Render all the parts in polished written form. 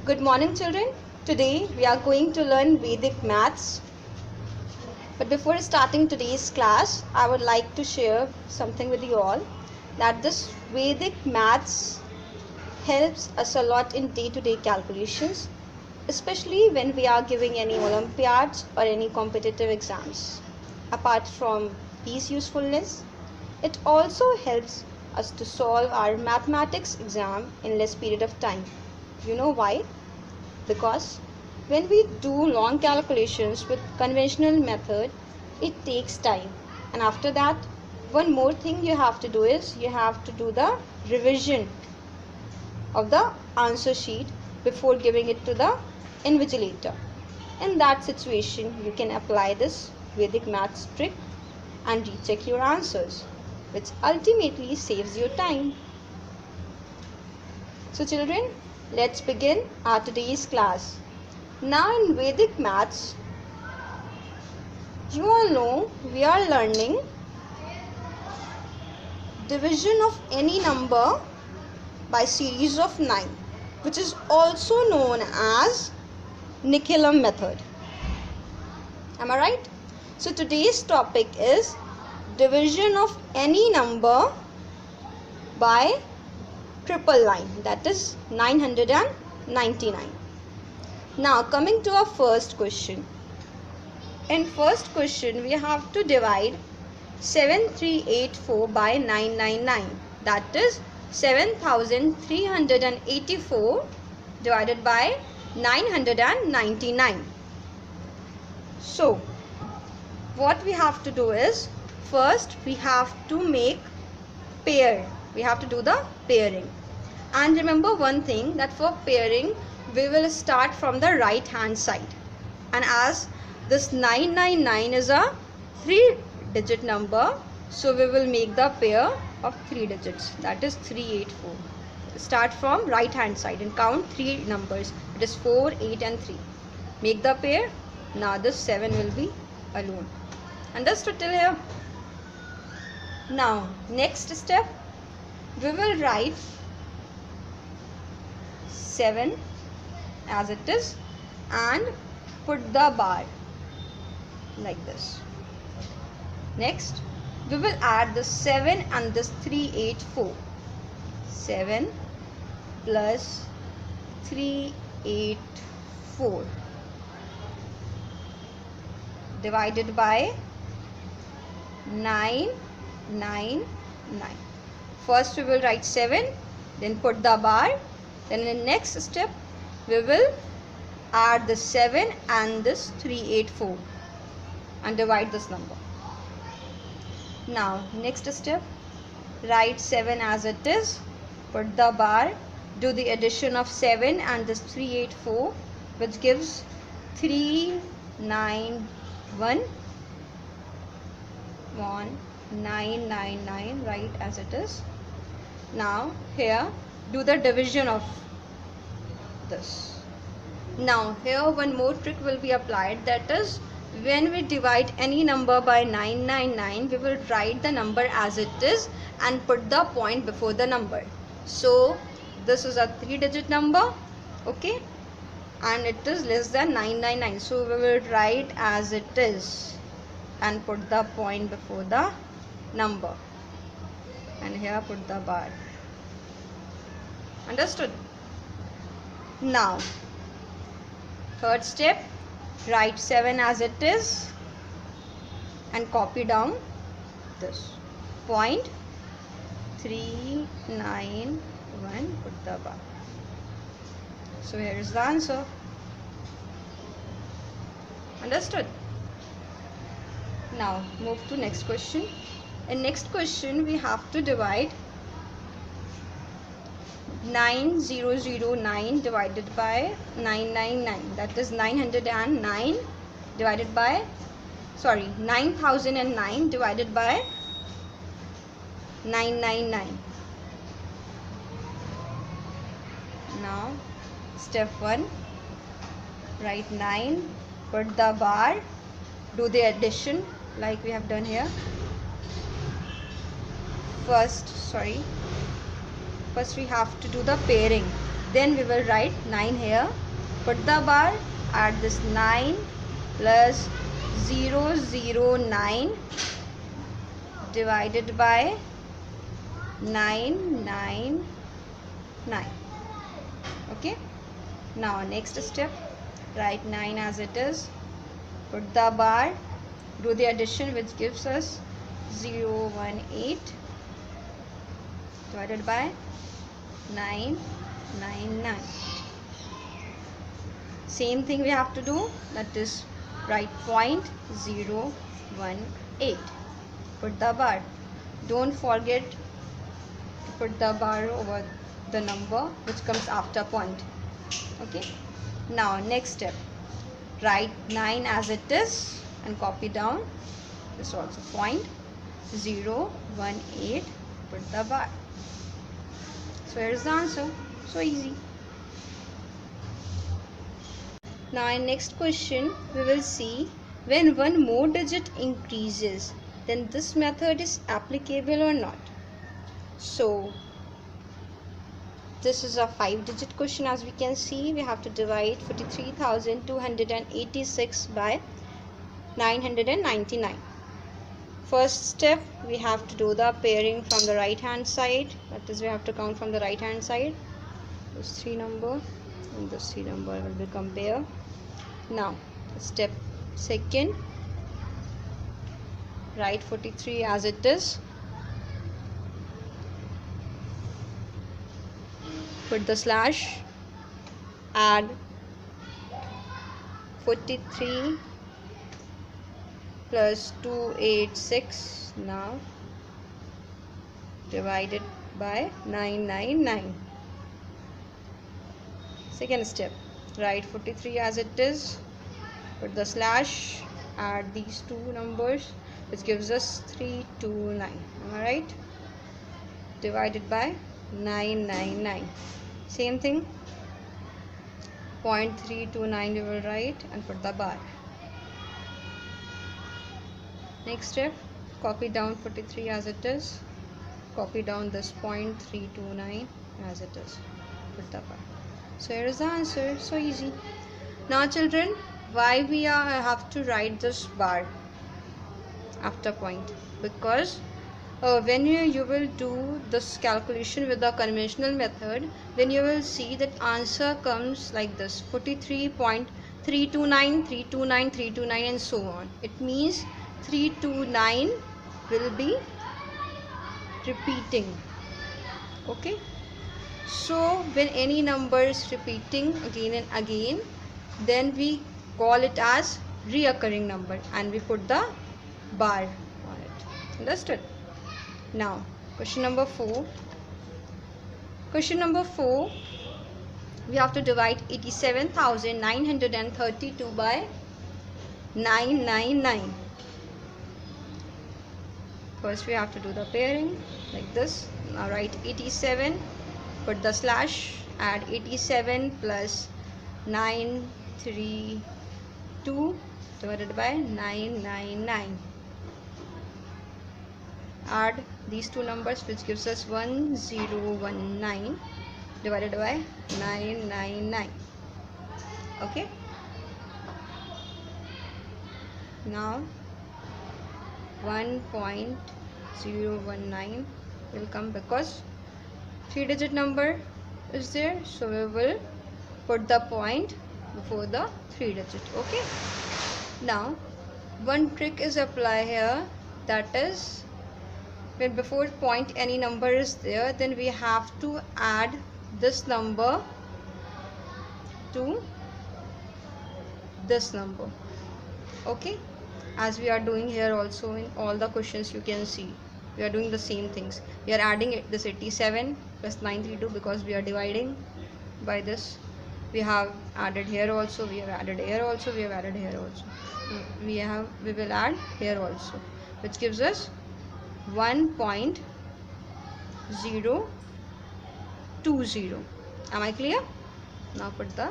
Good morning, children. Today we are going to learn Vedic maths. But before starting today's class, I would like to share something with you all, that this Vedic maths helps us a lot in day-to-day calculations, especially when we are giving any Olympiads or any competitive exams. Apart from these usefulness, it also helps us to solve our mathematics exam in less period of time. You know why? Because when we do long calculations with conventional method, it takes time, and after that, one more thing you have to do is you have to do the revision of the answer sheet before giving it to the invigilator. In that situation, you can apply this Vedic maths trick and recheck your answers, which ultimately saves you time. So children, let's begin our today's class. Now in Vedic maths, you all know we are learning division of any number by series of 9, which is also known as Nikhilam method. Am I right? So today's topic is division of any number by triple line, that is 999. Now coming to our first question. In first question we have to divide 7384 by 999, that is 7384 divided by 999. So what we have to do is, first we have to make pair. We have to do the pairing. And remember one thing, that for pairing we will start from the right hand side. And as this 999 is a 3-digit number, so we will make the pair of 3 digits, that is 384. Start from right hand side and count 3 numbers. It is 4, 8 and 3. Make the pair. Now this 7 will be alone. Understood till here? Now next step, we will write 7 as it is and put the bar like this. Next we will add the 7 and this 384. 7 plus 384 divided by 999. First we will write 7, then put the bar, then in the next step we will add the 7 and this 384 and divide this number. Now next step, write 7 as it is, put the bar, do the addition of 7 and this 384, which gives 999, right as it is. Now here do the division of this. Now here one more trick will be applied, that is, when we divide any number by 999, we will write the number as it is and put the point before the number. So this is a 3-digit number, okay, and it is less than 999, so we will write as it is and put the point before the number, and here put the bar. Understood? Now third step, write 7 as it is and copy down this point 391, put the bar. So here is the answer. Understood? Now move to next question. In next question we have to divide 9009 divided by 999, that is 909 divided by 9009 divided by 999. Now step 1, write 9, put the bar, do the addition like we have done here. First we have to do the pairing. Then we will write 9 here. Put the bar, add this 9 plus 009 divided by 999. Okay. Now next step, write 9 as it is. Put the bar, do the addition, which gives us 018 divided by 999. Same thing we have to do, that is write 0.018. Put the bar. Don't forget to put the bar over the number which comes after point. Okay. Now next step, write 9 as it is and copy down this also 0.018. Put the bar. So here's the answer. So easy. Now in next question we will see, when one more digit increases, then this method is applicable or not. So this is a 5-digit question. As we can see, we have to divide 43,286 by 999. First step, we have to do the pairing from the right hand side. That is, we have to count from the right hand side. This 3 number and this 3 number will become pair. Now step second, write 43 as it is. Put the slash, add 43 plus 286 now divided by 999. Second step, write 43 as it is, put the slash, add these two numbers, which gives us 329. Am I right? Divided by 999. Same thing, 0.329 we will write and put the bar. Next step, copy down 43 as it is, copy down this 0.329 as it is, put the bar. So here is the answer. So easy. Now children, why we have to write this bar after point? Because when you will do this calculation with the conventional method, then you will see that answer comes like this: 43.329, 329, 329 and so on. It means 329 will be repeating. Okay. So when any number is repeating again and again, then we call it as reoccurring number and we put the bar on it. Understood? Now question number 4. Question number 4, we have to divide 87,932 by 999. First we have to do the pairing like this. Now write 87, put the slash, add 87 plus 932 divided by 999. Add these two numbers, which gives us 1019 divided by 999. Okay. Now 1.019 will come because 3-digit number is there, so we will put the point before the 3-digit. Okay. Now one trick is applied here, that is, when before point any number is there, then we have to add this number to this number. Okay, as we are doing here also in all the questions, you can see we are doing the same things. We are adding this 87 plus 932 because we are dividing by this. We have added here also, we have added here also, we have added here also, we will add here also, which gives us 1.020. Am I clear? Now put the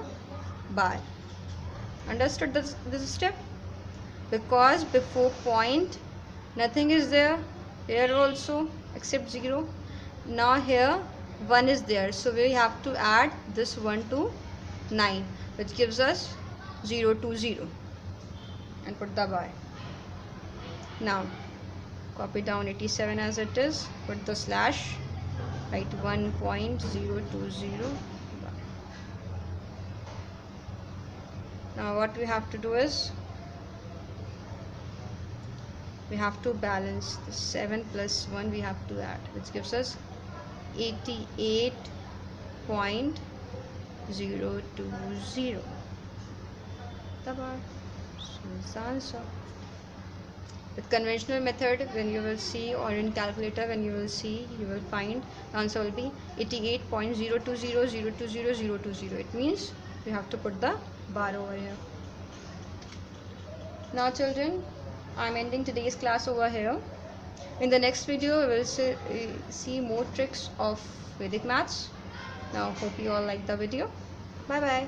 bar. Understood this step? Because before point nothing is there, here also except 0. Now here 1 is there, so we have to add this 1 to 9, which gives us 020, and put the bar. Now copy down 87 as it is, put the slash, write 1.020. Now what we have to do is we have to balance the 7 plus 1 we have to add, which gives us 88.020. The bar. So it's the answer. With conventional method, when you will see, or in calculator when you will see, you will find the answer will be 88.020,020,020. It means you have to put the bar over here. Now children, I am ending today's class over here. In the next video we will see more tricks of Vedic maths. Now hope you all like the video. Bye bye.